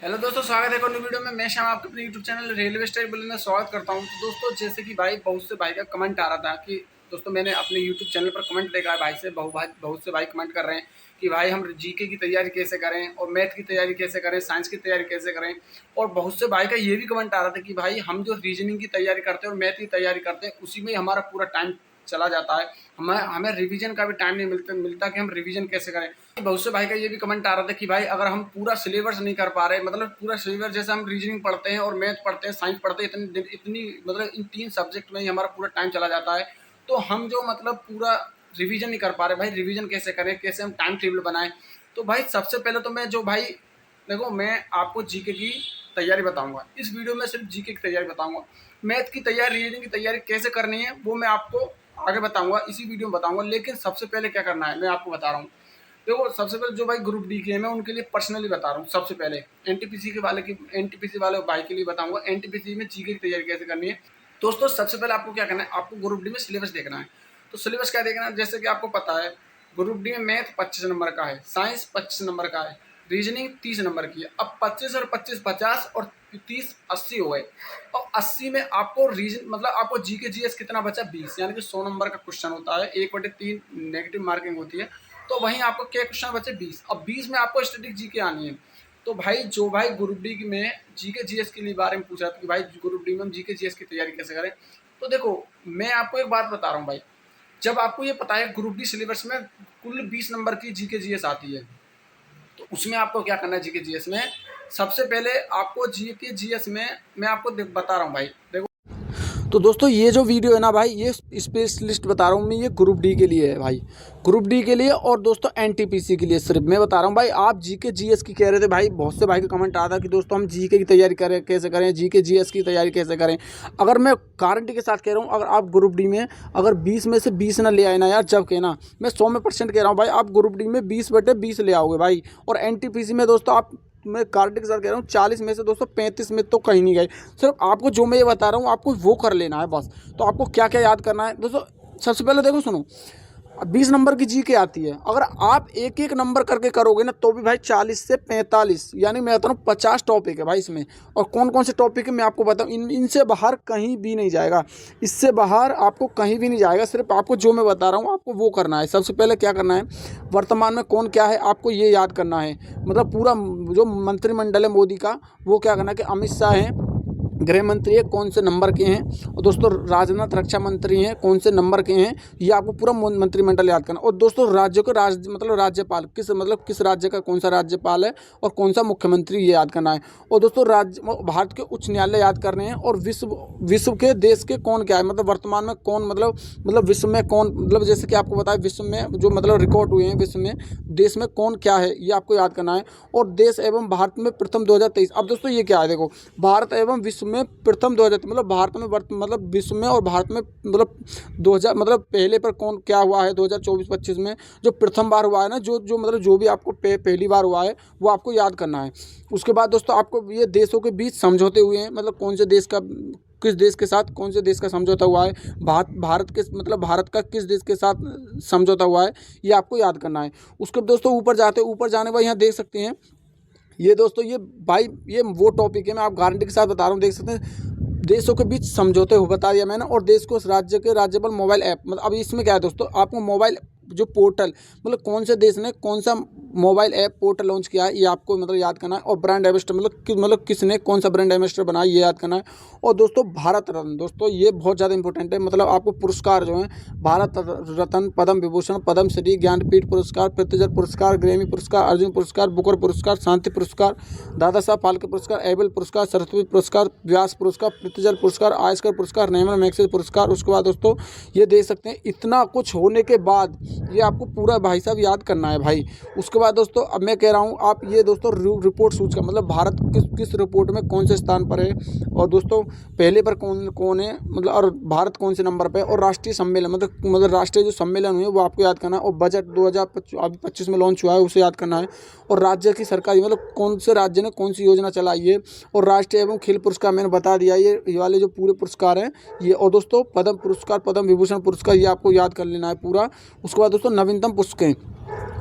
Hello दोस्तों, स्वागत है एक और न्यू वीडियो में। मैं शाम आपके अपने यूट्यूब चैनल रेलवे स्टाइल बोलने में स्वागत करता हूं। तो दोस्तों, जैसे कि भाई बहुत से भाई का कमेंट आ रहा था कि दोस्तों मैंने अपने यूट्यूब चैनल पर कमेंट देखा है भाई से, बहुत से भाई कमेंट कर रहे हैं कि भाई हम जीके की तैयारी कैसे करें और मैथ की तैयारी कैसे करें, साइंस की तैयारी कैसे करें। और बहुत से भाई का ये भी कमेंट आ रहा था कि भाई हम जो रीजनिंग की तैयारी करते हैं और मैथ की तैयारी करते हैं उसी में हमारा पूरा टाइम चला जाता है। हमें हमें रिवीजन का भी टाइम नहीं मिलता कि हम रिवीजन कैसे करें। बहुत से भाई का ये भी कमेंट आ रहा था कि भाई अगर हम पूरा सिलेबस नहीं कर पा रहे, मतलब पूरा सिलेबस जैसे हम रीजनिंग पढ़ते हैं और मैथ पढ़ते हैं, साइंस पढ़ते हैं, इतनी मतलब इन 3 सब्जेक्ट में ही हमारा पूरा टाइम चला जाता है। तो हम जो मतलब पूरा रिवीजन नहीं कर पा रहे, भाई रिवीजन कैसे करें, कैसे हम टाइम टेबल बनाएं। तो भाई सबसे पहले तो मैं जो भाई देखो, मैं आपको जीके की तैयारी बताऊंगा। इस वीडियो में सिर्फ जीके की तैयारी बताऊंगा। मैथ की तैयारी, रीजनिंग की तैयारी कैसे करनी है वो मैं आपको आगे बताऊंगा, इसी वीडियो में बताऊंगा। लेकिन सबसे पहले क्या करना है मैं आपको बता रहा हूँ। देखो, सबसे पहले जो भाई ग्रुप डी के हैं मैं उनके लिए पर्सनली बता रहा हूँ। सबसे पहले एनटीपीसी वाले भाई के लिए बताऊंगा एनटीपीसी में जीके की तैयारी कैसे करनी है। दोस्तों, सबसे पहले आपको क्या करना है, आपको ग्रुप डी में सिलेबस देखना है। तो सिलेबस क्या देखना है, जैसे कि आपको पता है ग्रुप डी में मैथ 25 नंबर का है, साइंस 25 नंबर का है, रीजनिंग 30 नंबर की है। अब 25 और 25 50 और 30 80 हो गए। और 80 में आपको रीजन मतलब आपको जीके जीएस कितना बचा, 20, यानी कि 100 नंबर का क्वेश्चन होता है, 1/3 नेगेटिव मार्किंग होती है। तो वहीं आपको क्या क्वेश्चन बचे, 20। अब 20 में आपको स्टैटिक जीके आनी है। तो भाई जो भाई ग्रुप डी में जीके जीएस के लिए बारे में पूछा था कि भाई ग्रुप डी में हम जीके जीएस की तैयारी कैसे करें। तो देखो, मैं आपको एक बात बता रहा हूँ भाई। जब आपको ये पता है ग्रुप डी सिलेबस में कुल 20 नंबर की जीके जीएस आती है, तो उसमें आपको क्या करना है, जीके जीएस में सबसे पहले आपको जीके जीएस में मैं आपको बता रहा हूँ भाई। देखो, तो दोस्तों ये जो वीडियो है ना भाई, ये स्पेशलिस्ट बता रहा हूँ मैं, ये ग्रुप डी के लिए है भाई, ग्रुप डी के लिए। और दोस्तों एनटीपीसी के लिए सिर्फ मैं बता रहा हूँ भाई। आप जीके जीएस की कह रहे थे भाई, बहुत से भाई का कमेंट आया था कि दोस्तों हम जीके की तैयारी करें कैसे करें, जीके जीएस की तैयारी कैसे करें। अगर मैं गारंटी के साथ कह रहा हूँ, अगर आप ग्रुप डी में अगर 20 में से 20 ना ले आए ना यार, जब कहना मैं 100% कह रहा हूँ भाई, आप ग्रुप डी में 20/20 ले आओगे भाई। और एनटीपीसी में दोस्तों आप, मैं गारंटी के साथ कह रहा हूँ, 40 में से दोस्तों 35 में तो कहीं नहीं गए। सिर्फ आपको जो मैं ये बता रहा हूँ आपको वो कर लेना है बस। तो आपको क्या क्या याद करना है दोस्तों, सबसे पहले देखो सुनो, 20 नंबर की जीके आती है। अगर आप एक एक नंबर करके करोगे ना तो भी भाई 40 से 45, यानी मैं बता रहा हूँ 50 टॉपिक है भाई इसमें। और कौन कौन से टॉपिक है मैं आपको बताऊँ, इनसे बाहर कहीं भी नहीं जाएगा, इससे बाहर आपको कहीं भी नहीं जाएगा। सिर्फ आपको जो मैं बता रहा हूँ आपको वो करना है। सबसे पहले क्या करना है, वर्तमान में कौन क्या है आपको ये याद करना है। मतलब पूरा जो मंत्रिमंडल है मोदी का, वो क्या करना है कि अमित शाह हैं, गृह मंत्री है, कौन से नंबर के हैं। और दोस्तों राजनाथ रक्षा मंत्री हैं, कौन से नंबर के हैं। ये आपको पूरा मंत्रिमंडल याद करना। और दोस्तों राज्यों के मतलब राज्यपाल किस राज्य का कौन सा राज्यपाल है और कौन सा मुख्यमंत्री, ये याद करना है। और दोस्तों भारत के उच्च न्यायालय याद करने हैं। और विश्व के देश के कौन क्या है, मतलब वर्तमान में कौन, मतलब विश्व में कौन, मतलब जैसे कि आपको बताया विश्व में जो मतलब रिकॉर्ड हुए हैं, विश्व में देश में कौन क्या है ये आपको याद करना है। और देश एवं भारत में प्रथम 2023। अब दोस्तों ये क्या है, देखो भारत एवं विश्व में प्रथम 2023, मतलब भारत में मतलब विश्व में और भारत में मतलब 2000 मतलब पहले पर कौन क्या हुआ है 2024-25 में, जो प्रथम बार हुआ है ना, जो मतलब जो भी आपको पहली बार हुआ है वो आपको याद करना है। उसके बाद दोस्तों आपको ये देशों के बीच समझौते हुए हैं, मतलब कौन से देश का किस देश के साथ कौन से देश का समझौता हुआ है, भारत का किस देश के साथ समझौता हुआ है, ये आपको याद करना है। उसके दोस्तों ऊपर जाने पर यहाँ देख सकते हैं, ये दोस्तों ये भाई ये वो टॉपिक है, मैं आप गारंटी के साथ बता रहा हूँ, देख सकते हैं देशों के बीच समझौते हो बता दिया मैंने। और देश को राज्य के राज्यपाल मोबाइल ऐप, मतलब अब इसमें क्या है दोस्तों, आपको मोबाइल जो पोर्टल, मतलब कौन से देश ने कौन सा मोबाइल ऐप पोर्टल लॉन्च किया है ये आपको मतलब याद करना है। और ब्रांड एम्बेसडर मतलब किसने कौन सा ब्रांड एम्बेसडर बनाया ये याद करना है। और दोस्तों भारत रत्न, दोस्तों ये बहुत ज़्यादा इंपॉर्टेंट है, मतलब आपको पुरस्कार जो हैं भारत रत्न, पद्म विभूषण, पद्म श्री, ज्ञानपीठ पुरस्कार, पृथ्वीराज पुरस्कार, ग्रैमी पुरस्कार, अर्जुन पुरस्कार, बुकर पुरस्कार, शांति पुरस्कार, दादा साहब फाल्के पुरस्कार, एबल पुरस्कार, सरस्वती पुरस्कार, व्यास पुरस्कार, पृथ्वीराज पुरस्कार, आयस्कर पुरस्कार, नेमन मैक्सेस पुरस्कार। उसके बाद दोस्तों ये देख सकते हैं, इतना कुछ होने के बाद ये आपको पूरा भाई साहब याद करना है भाई। उसके बाद दोस्तों अब मैं कह रहा हूँ, आप ये दोस्तों रिपोर्ट सूचका, मतलब भारत किस रिपोर्ट में कौन से स्थान पर है, और दोस्तों पहले पर कौन है, मतलब और भारत कौन से नंबर पर है। और राष्ट्रीय सम्मेलन मतलब राष्ट्रीय जो सम्मेलन हुए वो आपको याद करना है। और बजट 2025 में लॉन्च हुआ है उसे याद करना है। और राज्य की सरकारी, मतलब कौन से राज्य ने कौन सी योजना चलाई है। और राष्ट्रीय एवं खेल पुरस्कार मैंने बता दिया, ये वाले जो पूरे पुरस्कार हैं ये। और दोस्तों पद्म पुरस्कार, पद्म विभूषण पुरस्कार, ये आपको याद कर लेना है पूरा। उसके बाद दोस्तों नवीनतम पुस्तकें,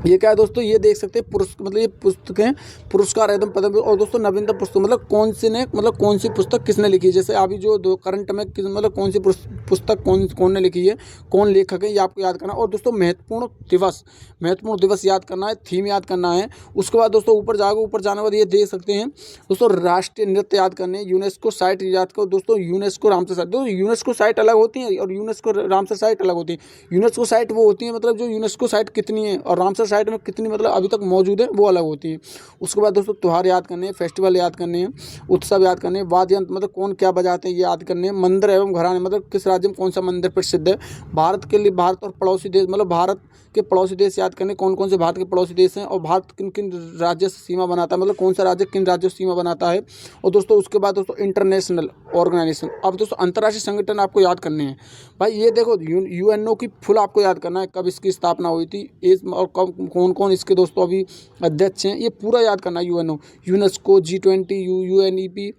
ये क्या है दोस्तों, ये देख सकते हैं मतलब ये पुस्तकें पुरस्कार एकदम पदम। और दोस्तों नवीनतम पुस्तक मतलब कौन सी ने मतलब कौन सी पुस्तक किसने लिखी है, जैसे अभी जो दो करंट में मतलब कौन सी पुस्तक कौन ने लिखी है, कौन लेखक है, ये आपको याद करना है। और दोस्तों महत्वपूर्ण दिवस याद करना है, थीम याद करना है। उसके बाद दोस्तों ऊपर जाने के बाद ये देख सकते हैं दोस्तों, राष्ट्रीय नृत्य याद करने, यूनेस्को साइट याद करो दोस्तों, यूनेस्को रामसर साइट। दोस्तों यूनेस्को साइट अलग होती है और यूनेस्को रामसर साइट अलग होती है। यूनेस्को साइट वो होती है मतलब जो यूनेस्को साइट कितनी है, और रामसर साइट में कितनी मतलब अभी तक मौजूद है, वो अलग होती है। उसके बाद दोस्तों त्यौहार याद करने हैं, फेस्टिवल याद करने हैं, उत्सव याद करने हैं, वाद्य यंत्र मतलब कौन क्या बजाते हैं ये याद करने हैं, मंदिर एवं घराने मतलब किस राज्य में कौन सा मंदिर प्रसिद्ध है, भारत के लिए भारत और पड़ोसी देश मतलब भारत के पड़ोसी देश याद करने, कौन से भारत के पड़ोसी देश हैं, और भारत किन किन राज्य से सीमा बनाता है मतलब कौन सा राज्य किन राज्यों से सीमा बनाता है। और दोस्तों उसके बाद दोस्तों इंटरनेशनल ऑर्गेनाइजेशन, अब दोस्तों अंतर्राष्ट्रीय संगठन आपको याद करने हैं भाई। ये देखो यूएनओ की फुल आपको याद करना है, कब इसकी स्थापना हुई थी, और कब कौन इसके दोस्तों अभी अध्यक्ष हैं, ये पूरा याद करना है। UNO, UNESCO, G20, UNEP,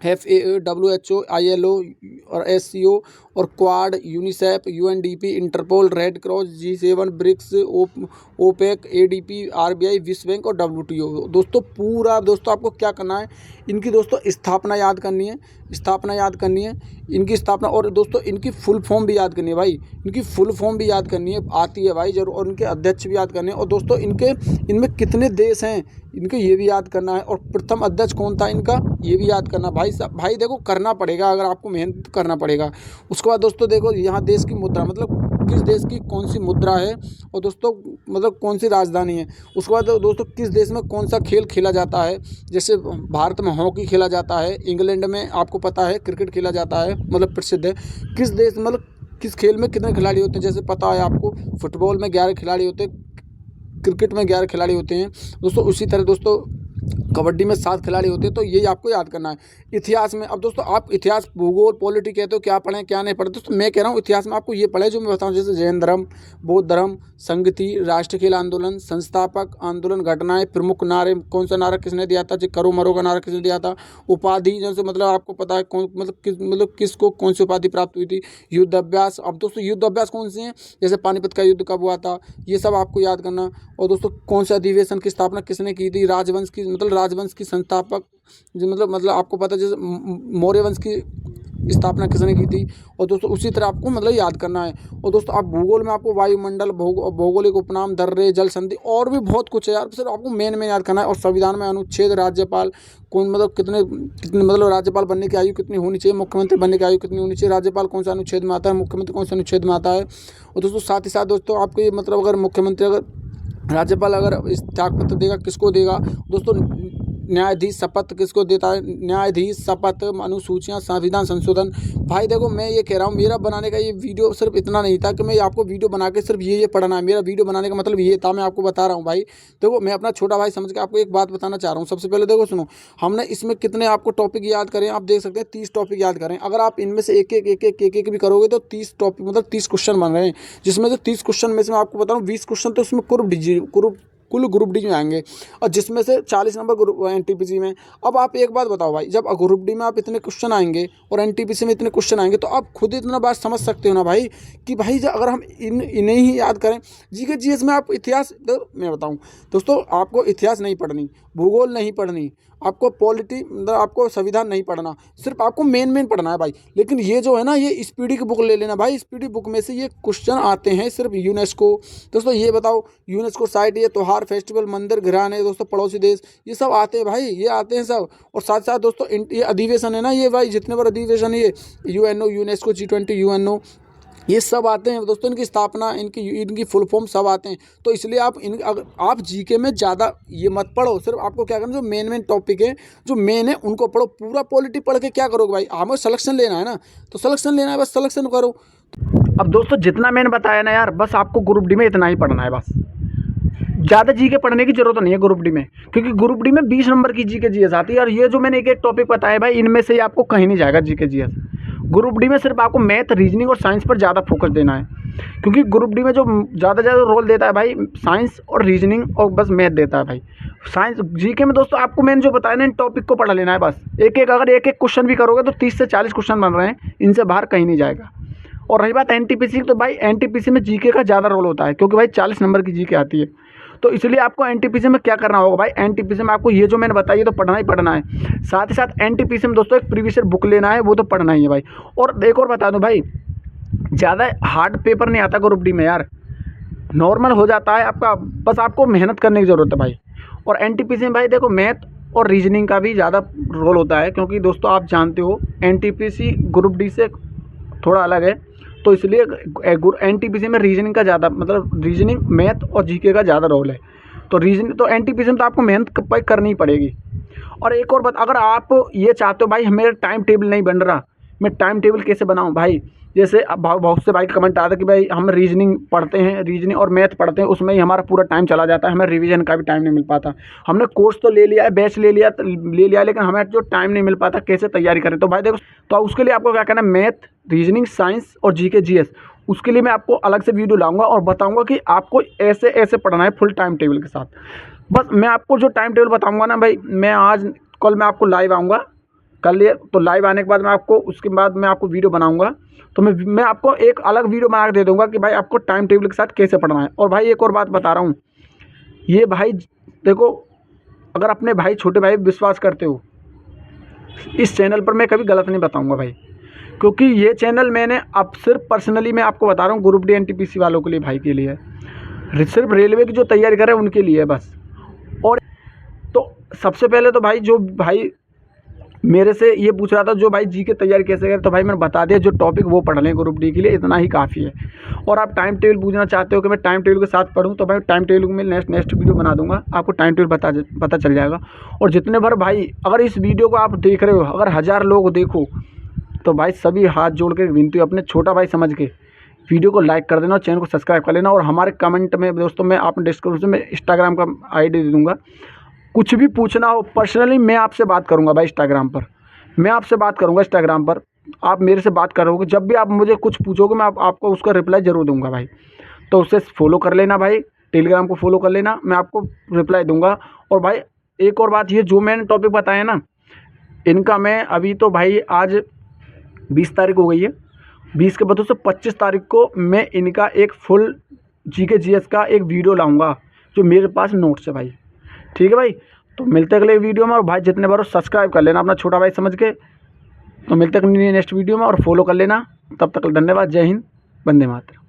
FAO, WHO, ILO और SCO और Quad, UNICEF, UNDP, Interpol, Red Cross, G7, BRICS, OPEC, ADP, RBI, विश्व बैंक और WTO। दोस्तों पूरा दोस्तों आपको क्या करना है, इनकी दोस्तों स्थापना याद करनी है, इनकी स्थापना, और दोस्तों इनकी फुल फॉर्म भी याद करनी है भाई, इनकी फुल फॉर्म भी याद करनी है, आती है भाई जरूर, और इनके अध्यक्ष भी याद करने हैं। और दोस्तों इनमें कितने देश हैं इनके ये भी याद करना है, और प्रथम अध्यक्ष कौन था इनका ये भी याद करना भाई साहब। भाई देखो करना पड़ेगा, अगर आपको मेहनत करना पड़ेगा। उसके बाद दोस्तों देखो यहाँ देश की मुद्रा मतलब किस देश की कौन सी मुद्रा है, और दोस्तों मतलब कौन सी राजधानी है। उसके बाद दोस्तों किस देश में कौन सा खेल खेला जाता है, जैसे भारत में हॉकी खेला जाता है, इंग्लैंड में आपको पता है क्रिकेट खेला जाता है मतलब प्रसिद्ध है। किस देश मतलब किस खेल में कितने खिलाड़ी होते हैं, जैसे पता है आपको फुटबॉल में 11 खिलाड़ी होते हैं, क्रिकेट में 11 खिलाड़ी होते हैं दोस्तों। उसी तरह दोस्तों कबड्डी में 7 खिलाड़ी होते हैं, तो ये आपको याद करना है। इतिहास में अब दोस्तों आप इतिहास, भूगोल, पॉलिटी कहते हो क्या पढ़ें क्या नहीं पढ़े, दोस्तों मैं कह रहा हूँ इतिहास में आपको ये पढ़े जो मैं बताऊँ, जैसे जैन धर्म, बौद्ध धर्म, संगति, राष्ट्रीय खेल आंदोलन, संस्थापक आंदोलन, घटनाएं, प्रमुख नारे, कौन सा नारा किसने दिया था, करो मरो का नारा किसने दिया था, उपाधि जैसे मतलब आपको पता है कौन मतलब किसको कौन सी उपाधि प्राप्त हुई थी, युद्ध अभ्यास। अब दोस्तों युद्ध अभ्यास कौन से हैं, जैसे पानीपत का युद्ध कब हुआ था, ये सब आपको याद करना। और दोस्तों कौन से अधिवेशन की स्थापना किसने की थी, राजवंश की संस्थापक जो मतलब आपको पता है जैसे मौर्य वंश की स्थापना किसने की थी। और दोस्तों उसी तरह आपको मतलब याद करना है। और दोस्तों आप भूगोल में आपको वायुमंडल, भौगोलिक उपनाम, दर्रे, जल संधि और भी बहुत कुछ है यार, सिर्फ आपको मेन याद करना है। और संविधान में अनुच्छेद, राज्यपाल कौन मतलब कितने मतलब राज्यपाल बनने की आयु कितनी होनी चाहिए, मुख्यमंत्री बनने की आयु कितनी होनी चाहिए, राज्यपाल कौन सा अनुच्छेद में आता है, मुख्यमंत्री कौन सा अनुच्छेद में आता है। और दोस्तों साथ ही साथ दोस्तों आपको ये मतलब अगर मुख्यमंत्री राज्यपाल अगर इस त्यागपत्र देगा किसको देगा दोस्तों, न्यायाधीश शपथ किसको देता है, न्यायाधीश शपथ, अनुसूचियाँ, संविधान संशोधन। भाई देखो मैं ये कह रहा हूँ, मेरा बनाने का ये वीडियो सिर्फ इतना नहीं था कि मैं आपको वीडियो बना के सिर्फ ये पढ़ना है, मेरा वीडियो बनाने का मतलब ये था, मैं आपको बता रहा हूँ भाई। देखो मैं अपना छोटा भाई समझ के आपको एक बात बताना चाह रहा हूँ। सबसे पहले देखो सुनो, हमने इसमें कितने आपको टॉपिक याद करें, आप देख सकते हैं 30 टॉपिक याद करें। अगर आप इनमें से एक भी करोगे तो 30 टॉपिक मतलब 30 क्वेश्चन बन रहे हैं, जिसमें से 30 क्वेश्चन में से मैं आपको बता रहा हूँ 20 क्वेश्चन तो उसमें कुल ग्रुप डी में आएंगे, और जिसमें से 40 नंबर ग्रुप NTPC में। अब आप एक बात बताओ भाई, जब ग्रुप डी में आप इतने क्वेश्चन आएंगे और NTPC में इतने क्वेश्चन आएंगे, तो आप खुद इतना बात समझ सकते हो ना भाई कि भाई अगर हम इन्हें ही याद करें। जीके जीएस में आप इतिहास, मैं बताऊं दोस्तों, आपको इतिहास नहीं पढ़नी, भूगोल नहीं पढ़नी, आपको पॉलिटी मतलब आपको संविधान नहीं पढ़ना, सिर्फ आपको मेन पढ़ना है भाई। लेकिन ये जो है ना, ये स्पीडी की बुक ले लेना भाई, स्पीडी बुक में से ये क्वेश्चन आते हैं सिर्फ यूनेस्को। दोस्तों ये बताओ यूनेस्को साइट, ये त्योहार, फेस्टिवल, मंदिर, घराने, दोस्तों पड़ोसी देश, ये सब आते हैं भाई, ये आते हैं सब। और साथ साथ दोस्तों ये अधिवेशन है ना, ये भाई जितने बार अधिवेशन है, ये यूएनओ, यूनेस्को, G20, यूएनओ, ये सब आते हैं दोस्तों, इनकी स्थापना, इनकी फुल फॉर्म सब आते हैं। तो इसलिए अगर आप जीके में ज़्यादा ये मत पढ़ो, सिर्फ आपको क्या करना, जो मेन टॉपिक है, जो मेन है उनको पढ़ो। पूरा पॉलिटी पढ़ के क्या करोगे भाई, हमें सिलेक्शन लेना है ना, तो सिलेक्शन लेना है, बस सिलेक्शन करो। अब दोस्तों जितना मैंने बताया ना यार, बस आपको ग्रुप डी में इतना ही पढ़ना है, बस ज़्यादा जीके पढ़ने की जरूरत नहीं है ग्रुप डी में, क्योंकि ग्रुप डी में 20 नंबर की जीके जीएस आती है। और ये जो मैंने एक टॉपिक बताया भाई, इनमें से आपको कहीं नहीं जाएगा जीके जीएस। ग्रुप डी में सिर्फ आपको मैथ, रीजनिंग और साइंस पर ज़्यादा फोकस देना है, क्योंकि ग्रुप डी में जो ज़्यादा रोल देता है भाई, साइंस और रीजनिंग और बस मैथ देता है भाई। साइंस जीके में दोस्तों आपको मैंने जो बताया ना, इन टॉपिक को पढ़ लेना है बस। अगर एक क्वेश्चन भी करोगे तो 30 से 40 क्वेश्चन बन रहे हैं, इनसे बाहर कहीं नहीं जाएगा। और रही बात NTPC की, तो भाई NTPC में जीके का ज़्यादा रोल होता है, क्योंकि भाई 40 नंबर की जीके आती है। तो इसलिए आपको एनटीपीसी में क्या करना होगा भाई, एनटीपीसी में आपको ये जो मैंने बताया तो पढ़ना ही पढ़ना है। साथ ही साथ एनटीपीसी में दोस्तों एक प्रीवियस ईयर बुक लेना है, वो तो पढ़ना ही है भाई। और एक और बता दूँ भाई, ज़्यादा हार्ड पेपर नहीं आता ग्रुप डी में यार, नॉर्मल हो जाता है आपका, बस आपको मेहनत करने की ज़रूरत है भाई। और एनटीपीसी में भाई देखो मैथ और रीजनिंग का भी ज़्यादा रोल होता है, क्योंकि दोस्तों आप जानते हो एनटीपीसी ग्रुप डी से थोड़ा अलग है, तो इसलिए एनटीपीसी में रीजनिंग का ज़्यादा मतलब रीजनिंग, मैथ और जीके का ज़्यादा रोल है। तो रीजनिंग तो एनटीपीसी में तो आपको मेहनत करनी ही पड़ेगी। और एक और बात, अगर आप ये चाहते हो भाई मेरा टाइम टेबल नहीं बन रहा, मैं टाइम टेबल कैसे बनाऊं भाई, जैसे अब बहुत से भाई का कमेंट आता है कि भाई हम रीजनिंग पढ़ते हैं, रीजनिंग और मैथ पढ़ते हैं, उसमें ही हमारा पूरा टाइम चला जाता है, हमें रिवीजन का भी टाइम नहीं मिल पाता। हमने कोर्स तो ले लिया है, बैच ले लिया लेकिन हमें जो टाइम नहीं मिल पाता कैसे तैयारी करें। तो भाई देखो, तो उसके लिए आपको क्या करना है, मैथ, रीजनिंग, साइंस और जीके जीएस, उसके लिए मैं आपको अलग से वीडियो लाऊंगा और बताऊंगा कि आपको ऐसे ऐसे पढ़ना है फुल टाइम टेबल के साथ। बस मैं आपको जो टाइम टेबल बताऊंगा ना भाई, मैं आज कल मैं आपको लाइव आऊँगा, कल ये तो लाइव आने के बाद मैं आपको उसके बाद मैं आपको वीडियो बनाऊंगा, तो मैं आपको एक अलग वीडियो बना के दे दूंगा कि भाई आपको टाइम टेबल के साथ कैसे पढ़ना है। और भाई एक और बात बता रहा हूँ, ये भाई देखो, अगर अपने भाई छोटे भाई पे विश्वास करते हो, इस चैनल पर मैं कभी गलत नहीं बताऊंगा भाई, क्योंकि ये चैनल मैंने अब सिर्फ पर्सनली मैं आपको बता रहा हूँ ग्रुप डी एनटीपीसी वालों के लिए, भाई के लिए, सिर्फ रेलवे की जो तैयारी कर रहे हैं उनके लिए बस। और तो सबसे पहले तो भाई जो भाई मेरे से ये पूछ रहा था जो भाई जी की तैयारी कैसे करें, तो भाई मैंने बता दिया, जो टॉपिक वो पढ़ लें ग्रुप डी के लिए, इतना ही काफ़ी है। और आप टाइम टेबल पूछना चाहते हो कि मैं टाइम टेबल के साथ पढ़ूं, तो भाई टाइम टेबल में नेक्स्ट वीडियो बना दूंगा, आपको टाइम टेबल पता चल जाएगा। और जितने बार भाई अगर इस वीडियो को आप देख रहे हो, अगर 1000 लोग देखो, तो भाई सभी हाथ जोड़ के विनती है, अपने छोटा भाई समझ के वीडियो को लाइक कर देना और चैनल को सब्सक्राइब कर लेना। और हमारे कमेंट में दोस्तों मैं आपने डिस्क्रिप्शन में इंस्टाग्राम का आईडी दे दूँगा, कुछ भी पूछना हो पर्सनली मैं आपसे बात करूँगा भाई, इंस्टाग्राम पर मैं आपसे बात करूँगा, इंस्टाग्राम पर आप मेरे से बात करोगे, जब भी आप मुझे कुछ पूछोगे मैं आपको उसका रिप्लाई ज़रूर दूंगा भाई। तो उससे फॉलो कर लेना भाई, टेलीग्राम को फॉलो कर लेना, मैं आपको रिप्लाई दूंगा। और भाई एक और बात, ये जो मैंने टॉपिक बताया ना, इनका मैं अभी तो भाई आज 20 तारीख हो गई है, 20 के बाद से 25 तारीख को मैं इनका एक फुल जीके जीएस का एक वीडियो लाऊंगा, जो मेरे पास नोट्स है भाई। ठीक है भाई, तो मिलते हैं अगले वीडियो में। और भाई जितने बार सब्सक्राइब कर लेना अपना छोटा भाई समझ के। तो मिलते हैं नेक्स्ट वीडियो में और फॉलो कर लेना। तब तक धन्यवाद, जय हिंद, वंदे मातरम।